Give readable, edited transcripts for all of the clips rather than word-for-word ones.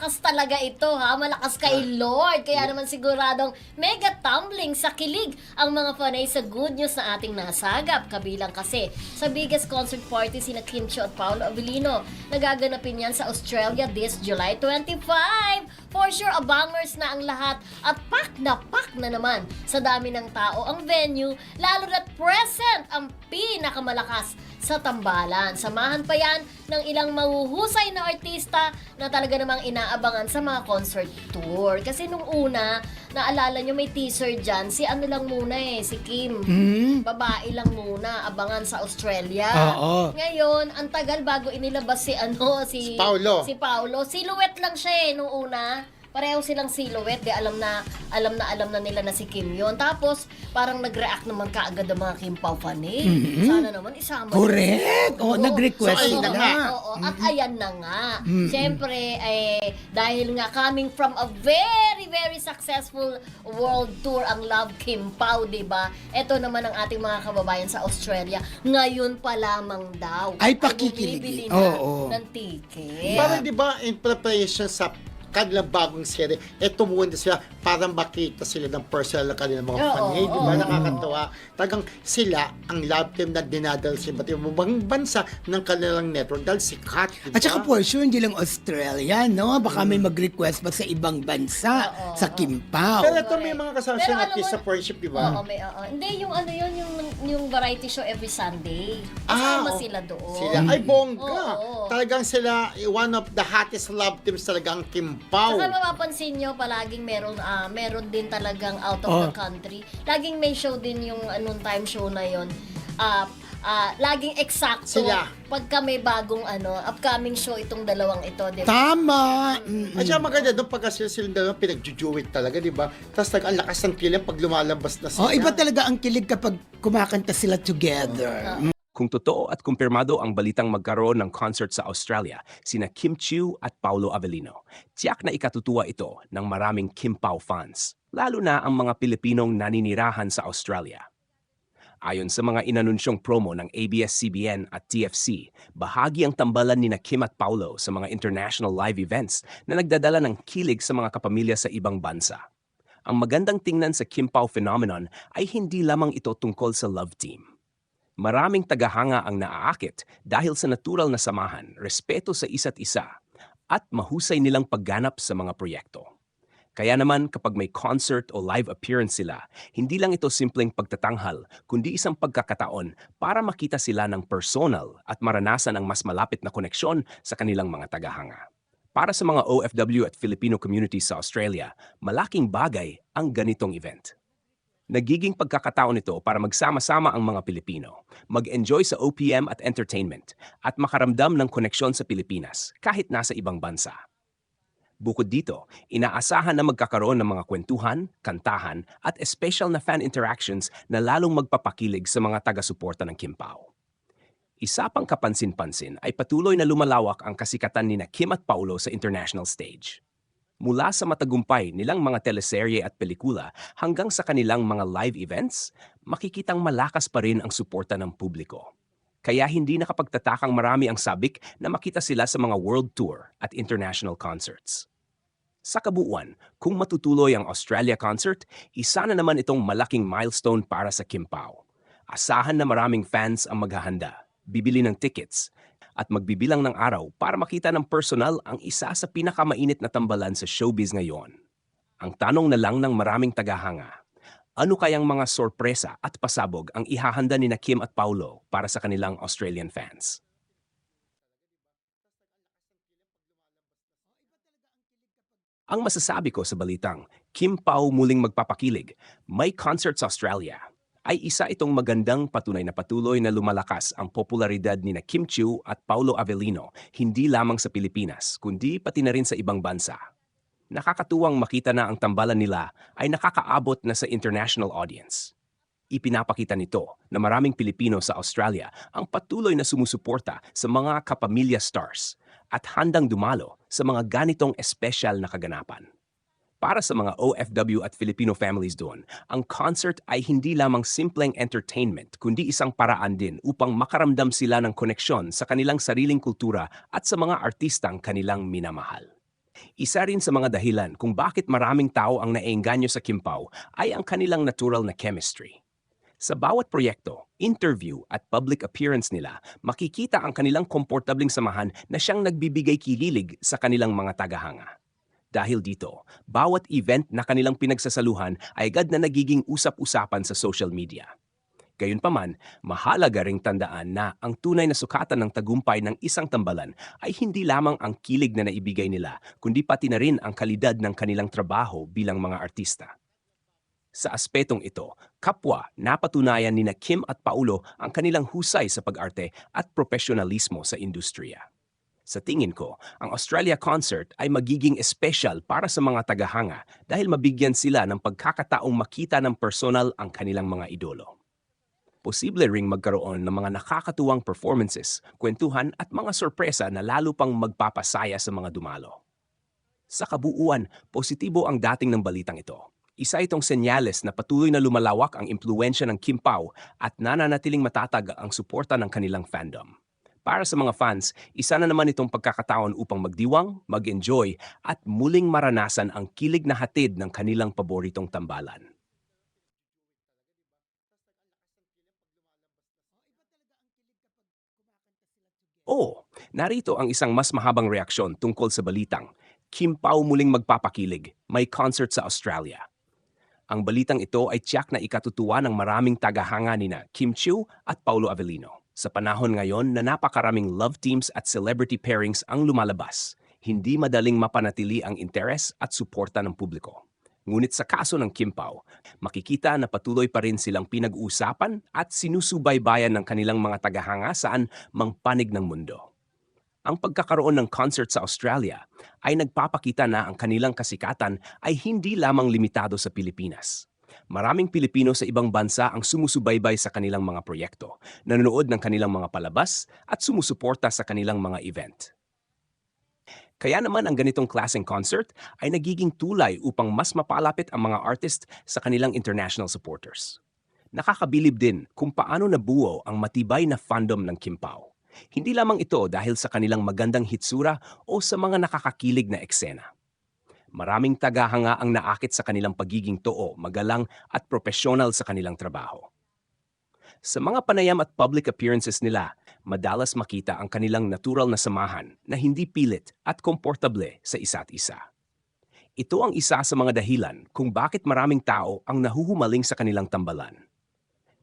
malakas talaga ito ha. Malakas kay Lord. Kaya naman siguradong mega tumbling sa kilig ang mga fanay sa good news na ating nasagap. Kabilang kasi sa biggest concert party sina Kim Chiu at Paolo Avellino. Nagaganapin yan sa Australia this July 25. For sure, abangers na ang lahat at pak na naman sa dami ng tao ang venue, lalo na't present ang pinakamalakas sa tambalan. Samahan pa yan ng ilang mahuhusay na artista na talaga namang inaabangan sa mga concert tour. Kasi nung una, naalala nyo may teaser dyan, si ano lang muna si Kim. Babae lang muna, abangan sa Australia. Oo. Ngayon, ang tagal bago inilabas si Paolo. Si Paolo. Silhouette lang siya nung una. Pareho silang silhouette, alam na nila na si Kim yon. Tapos, parang nag-react naman kaagad ang mga Kim Pao fan Sana naman isama. Correct! Oo. Nag-request So, ayun sila. na nga. Oo, at ayan na nga. Siyempre, dahil nga coming from a very, very successful world tour ang Love Kim Pao, diba? Ito naman ang ating mga kababayan sa Australia. Ngayon pa lamang daw. Ay, pakikilig. bumibili na Oo. ng ticket. Parang di ba in preparation sa kanilang bagong serye, tumuon na sila para makita sila ng personal na kanilang mga Oo, fanay. Di ba? oo. Nakakatawa. Tagang sila ang love team na dinadal sa iba't ibang bansa ng kanilang network dahil sikat. Di ba? At saka for sure, hindi lang Australia, no? Baka may mag-request pa sa ibang bansa, Oo, sa Kimpao. Pero ito may mga kasama Pero siya alam artist mo- sa friendship, di ba? Oo, hindi, yung ano yun, yung variety show every Sunday. Ah, Kasama oo. sila doon. Sila. Ay, bongga. Oo. Talagang sila, one of the hottest love teams talaga ang Kim Pao. Saka mapapansin nyo, palaging meron din talagang out of the country. Laging may show din yung anong time show na yon. Laging eksakto Sila. pagka may bagong upcoming show itong dalawang ito, di ba? Tama! At saka maganda doon pagka sila dalawa pinagjujuwit talaga, di ba? Tapos ang lakas ng kilim pag lumalabas na sila. Oh, iba talaga ang kilig kapag kumakanta sila together. Kung totoo at kumpirmado ang balitang magkaroon ng concert sa Australia, sina Kim Chiu at Paolo Avellino, tiyak na ikatutuwa ito ng maraming Kim Pao fans, lalo na ang mga Pilipinong naninirahan sa Australia. Ayon sa mga inanunsyong promo ng ABS-CBN at TFC, bahagi ang tambalan ni Kim at Paolo sa mga international live events na nagdadala ng kilig sa mga kapamilya sa ibang bansa. Ang magandang tingnan sa Kim Pao phenomenon ay hindi lamang ito tungkol sa love team. Maraming tagahanga ang naaakit dahil sa natural na samahan, respeto sa isa't isa, at mahusay nilang pagganap sa mga proyekto. Kaya naman kapag may concert o live appearance sila, hindi lang ito simpleng pagtatanghal, kundi isang pagkakataon para makita sila ng personal at maranasan ang mas malapit na koneksyon sa kanilang mga tagahanga. Para sa mga OFW at Filipino communities sa Australia, malaking bagay ang ganitong event. Nagiging pagkakataon ito para magsama-sama ang mga Pilipino, mag-enjoy sa OPM at entertainment, at makaramdam ng koneksyon sa Pilipinas kahit nasa ibang bansa. Bukod dito, inaasahan na magkakaroon ng mga kwentuhan, kantahan, at special na fan interactions na lalong magpapakilig sa mga taga-suporta ng Kim Pao. Isa pang kapansin-pansin ay patuloy na lumalawak ang kasikatan ni Kim at Paolo sa international stage. Mula sa matagumpay nilang mga teleserye at pelikula hanggang sa kanilang mga live events, makikitang malakas pa rin ang suporta ng publiko. Kaya hindi nakapagtatakang marami ang sabik na makita sila sa mga world tour at international concerts. Sa kabuuan, kung matutuloy ang Australia concert, isa na naman itong malaking milestone para sa Kim Pao. Asahan na maraming fans ang maghahanda, bibili ng tickets, at magbibilang ng araw para makita ng personal ang isa sa pinakamainit na tambalan sa showbiz ngayon. Ang tanong na lang ng maraming tagahanga, ano kayang mga sorpresa at pasabog ang ihahanda ni Kim at Paolo para sa kanilang Australian fans? Ang masasabi ko sa balitang Kim Pao muling magpapakilig, may concert sa Australia, ay isa itong magandang patunay na patuloy na lumalakas ang popularidad ni Kim Chiu at Paolo Avellino hindi lamang sa Pilipinas kundi pati na rin sa ibang bansa. Nakakatuwang makita na ang tambalan nila ay nakakaabot na sa international audience. Ipinapakita nito na maraming Pilipino sa Australia ang patuloy na sumusuporta sa mga kapamilya stars at handang dumalo sa mga ganitong espesyal na kaganapan. Para sa mga OFW at Filipino families doon, ang concert ay hindi lamang simpleng entertainment kundi isang paraan din upang makaramdam sila ng koneksyon sa kanilang sariling kultura at sa mga artistang kanilang minamahal. Isa rin sa mga dahilan kung bakit maraming tao ang naengganyo sa Kim Pao ay ang kanilang natural na chemistry. Sa bawat proyekto, interview at public appearance nila, makikita ang kanilang komportabling samahan na siyang nagbibigay kililig sa kanilang mga tagahanga. Dahil dito, bawat event na kanilang pinagsasaluhan ay agad na nagiging usap-usapan sa social media. Gayunpaman, mahalaga ring tandaan na ang tunay na sukatan ng tagumpay ng isang tambalan ay hindi lamang ang kilig na naibigay nila, kundi pati na rin ang kalidad ng kanilang trabaho bilang mga artista. Sa aspetong ito, kapwa napatunayan ni na Kim at Paulo ang kanilang husay sa pag-arte at profesionalismo sa industriya. Sa tingin ko, ang Australia Concert ay magiging espesyal para sa mga tagahanga dahil mabigyan sila ng pagkakataong makita ng personal ang kanilang mga idolo. Posible ring magkaroon ng mga nakakatuwang performances, kwentuhan at mga sorpresa na lalo pang magpapasaya sa mga dumalo. Sa kabuuan, positibo ang dating ng balitang ito. Isa itong senyales na patuloy na lumalawak ang impluwensya ng Kim Pao at nananatiling matatag ang suporta ng kanilang fandom. Para sa mga fans, isa na naman itong pagkakataon upang magdiwang, mag-enjoy at muling maranasan ang kilig na hatid ng kanilang paboritong tambalan. Oo, narito ang isang mas mahabang reaksyon tungkol sa balitang Kim Pao muling magpapakilig, may concert sa Australia. Ang balitang ito ay tiyak na ikatutuwa ng maraming tagahanga nina Kim Chiu at Paulo Avellino. Sa panahon ngayon na napakaraming love teams at celebrity pairings ang lumalabas, hindi madaling mapanatili ang interes at suporta ng publiko. Ngunit sa kaso ng Kim Pao, makikita na patuloy pa rin silang pinag-uusapan at sinusubaybayan ng kanilang mga tagahanga saan mang panig ng mundo. Ang pagkakaroon ng concert sa Australia ay nagpapakita na ang kanilang kasikatan ay hindi lamang limitado sa Pilipinas. Maraming Pilipino sa ibang bansa ang sumusubaybay sa kanilang mga proyekto, nanonood ng kanilang mga palabas at sumusuporta sa kanilang mga event. Kaya naman ang ganitong klaseng concert ay nagiging tulay upang mas mapalapit ang mga artist sa kanilang international supporters. Nakakabilib din kung paano nabuo ang matibay na fandom ng Kim Pao. Hindi lamang ito dahil sa kanilang magandang hitsura o sa mga nakakakilig na eksena. Maraming tagahanga ang naakit sa kanilang pagiging too, magalang at profesional sa kanilang trabaho. Sa mga panayam at public appearances nila, madalas makita ang kanilang natural na samahan na hindi pilit at komportable sa isa't isa. Ito ang isa sa mga dahilan kung bakit maraming tao ang nahuhumaling sa kanilang tambalan.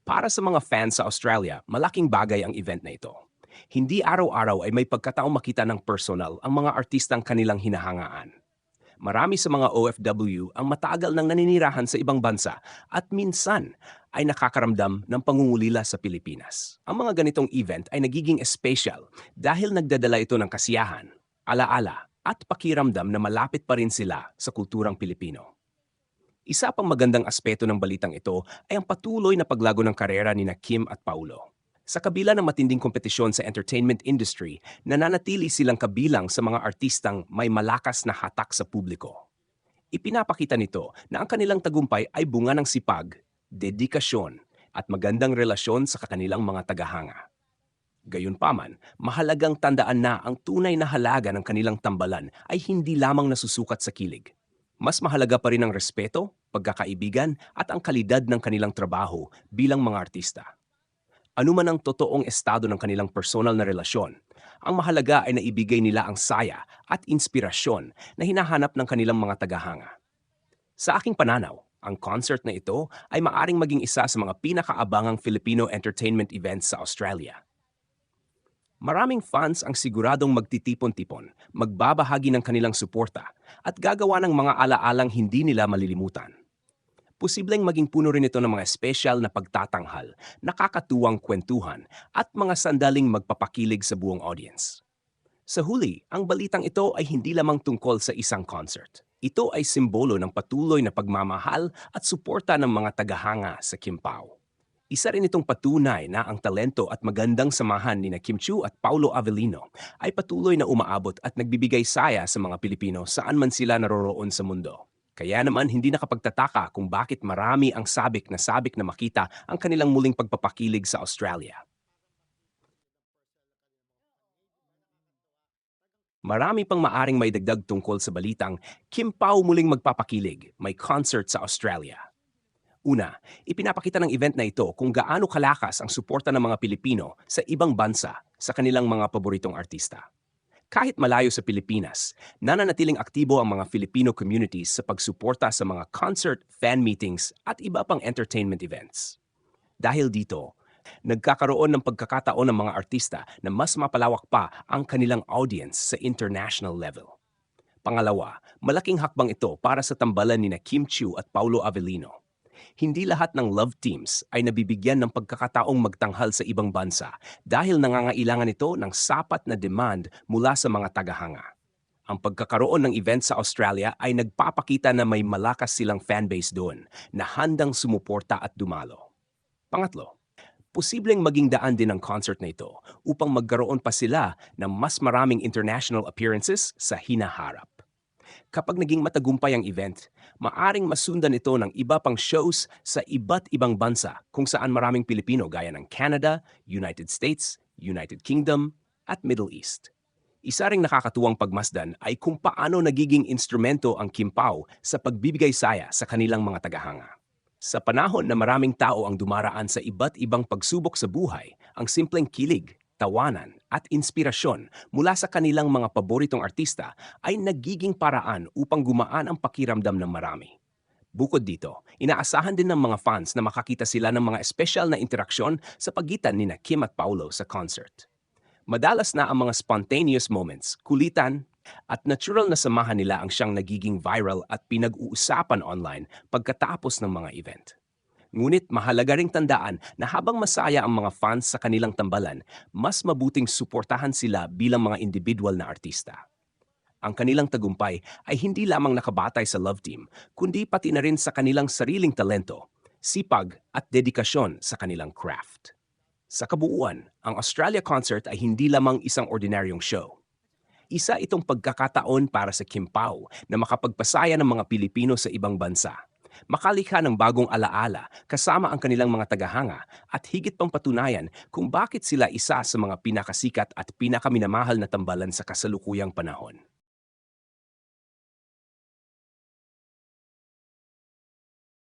Para sa mga fans sa Australia, malaking bagay ang event na ito. Hindi araw-araw ay may pagkataong makita ng personal ang mga artistang kanilang hinahangaan. Marami sa mga OFW ang matagal nang naninirahan sa ibang bansa at minsan ay nakakaramdam ng pangungulila sa Pilipinas. Ang mga ganitong event ay nagiging espesyal dahil nagdadala ito ng kasiyahan, alaala at pakiramdam na malapit pa rin sila sa kulturang Pilipino. Isa pang magandang aspeto ng balitang ito ay ang patuloy na paglago ng karera ni Kim at Paulo. Sa kabila ng matinding kompetisyon sa entertainment industry, nananatili silang kabilang sa mga artistang may malakas na hatak sa publiko. Ipinapakita nito na ang kanilang tagumpay ay bunga ng sipag, dedikasyon, at magandang relasyon sa kanilang mga tagahanga. Gayunpaman, mahalagang tandaan na ang tunay na halaga ng kanilang tambalan ay hindi lamang nasusukat sa kilig. Mas mahalaga pa rin ang respeto, pagkakaibigan, at ang kalidad ng kanilang trabaho bilang mga artista. Ano man ang totoong estado ng kanilang personal na relasyon, ang mahalaga ay naibigay nila ang saya at inspirasyon na hinahanap ng kanilang mga tagahanga. Sa aking pananaw, ang concert na ito ay maaring maging isa sa mga pinakaabangang Filipino entertainment events sa Australia. Maraming fans ang siguradong magtitipon-tipon, magbabahagi ng kanilang suporta at gagawa ng mga alaalang hindi nila malilimutan. Posibleng maging puno rin ito ng mga espesyal na pagtatanghal, nakakatuwang kwentuhan, at mga sandaling magpapakilig sa buong audience. Sa huli, ang balitang ito ay hindi lamang tungkol sa isang concert. Ito ay simbolo ng patuloy na pagmamahal at suporta ng mga tagahanga sa Kim Pao. Isa rin itong patunay na ang talento at magandang samahan ni Kim Chiu at Paulo Avellino ay patuloy na umaabot at nagbibigay saya sa mga Pilipino saan man sila naroroon sa mundo. Kaya naman hindi nakapagtataka kung bakit marami ang sabik na makita ang kanilang muling pagpapakilig sa Australia. Marami pang maaring maidagdag tungkol sa balitang Kim Pao muling magpapakilig, may concert sa Australia. Una, ipinapakita ng event na ito kung gaano kalakas ang suporta ng mga Pilipino sa ibang bansa sa kanilang mga paboritong artista. Kahit malayo sa Pilipinas, nananatiling aktibo ang mga Filipino communities sa pagsuporta sa mga concert, fan meetings at iba pang entertainment events. Dahil dito, nagkakaroon ng pagkakataon ng mga artista na mas mapalawak pa ang kanilang audience sa international level. Pangalawa, malaking hakbang ito para sa tambalan ni Kim Chiu at Paulo Avellino. Hindi lahat ng love teams ay nabibigyan ng pagkakataong magtanghal sa ibang bansa dahil nangangailangan ito ng sapat na demand mula sa mga tagahanga. Ang pagkakaroon ng event sa Australia ay nagpapakita na may malakas silang fanbase doon na handang sumuporta at dumalo. Pangatlo, posibleng maging daan din ang concert na ito upang magkaroon pa sila ng mas maraming international appearances sa hinaharap. Kapag naging matagumpay ang event, maaring masundan ito ng iba pang shows sa iba't ibang bansa kung saan maraming Pilipino gaya ng Canada, United States, United Kingdom, at Middle East. Isa ring nakakatuwang pagmasdan ay kung paano nagiging instrumento ang Kim Pao sa pagbibigay saya sa kanilang mga tagahanga. Sa panahon na maraming tao ang dumaraan sa iba't ibang pagsubok sa buhay, ang simpleng kilig, tawanan at inspirasyon mula sa kanilang mga paboritong artista ay nagiging paraan upang gumaan ang pakiramdam ng marami. Bukod dito, inaasahan din ng mga fans na makakita sila ng mga espesyal na interaksyon sa pagitan ni Kim at Paulo sa concert. Madalas na ang mga spontaneous moments, kulitan, at natural na samahan nila ang siyang nagiging viral at pinag-uusapan online pagkatapos ng mga event. Ngunit mahalaga ring tandaan na habang masaya ang mga fans sa kanilang tambalan, mas mabuting suportahan sila bilang mga individual na artista. Ang kanilang tagumpay ay hindi lamang nakabatay sa love team, kundi pati na rin sa kanilang sariling talento, sipag at dedikasyon sa kanilang craft. Sa kabuuan, ang Australia concert ay hindi lamang isang ordinaryong show. Isa itong pagkakataon para sa Kim Pao na makapagpasaya ng mga Pilipino sa ibang bansa. Makalikha ng bagong alaala kasama ang kanilang mga tagahanga at higit pang patunayan kung bakit sila isa sa mga pinakasikat at pinakaminamahal na tambalan sa kasalukuyang panahon.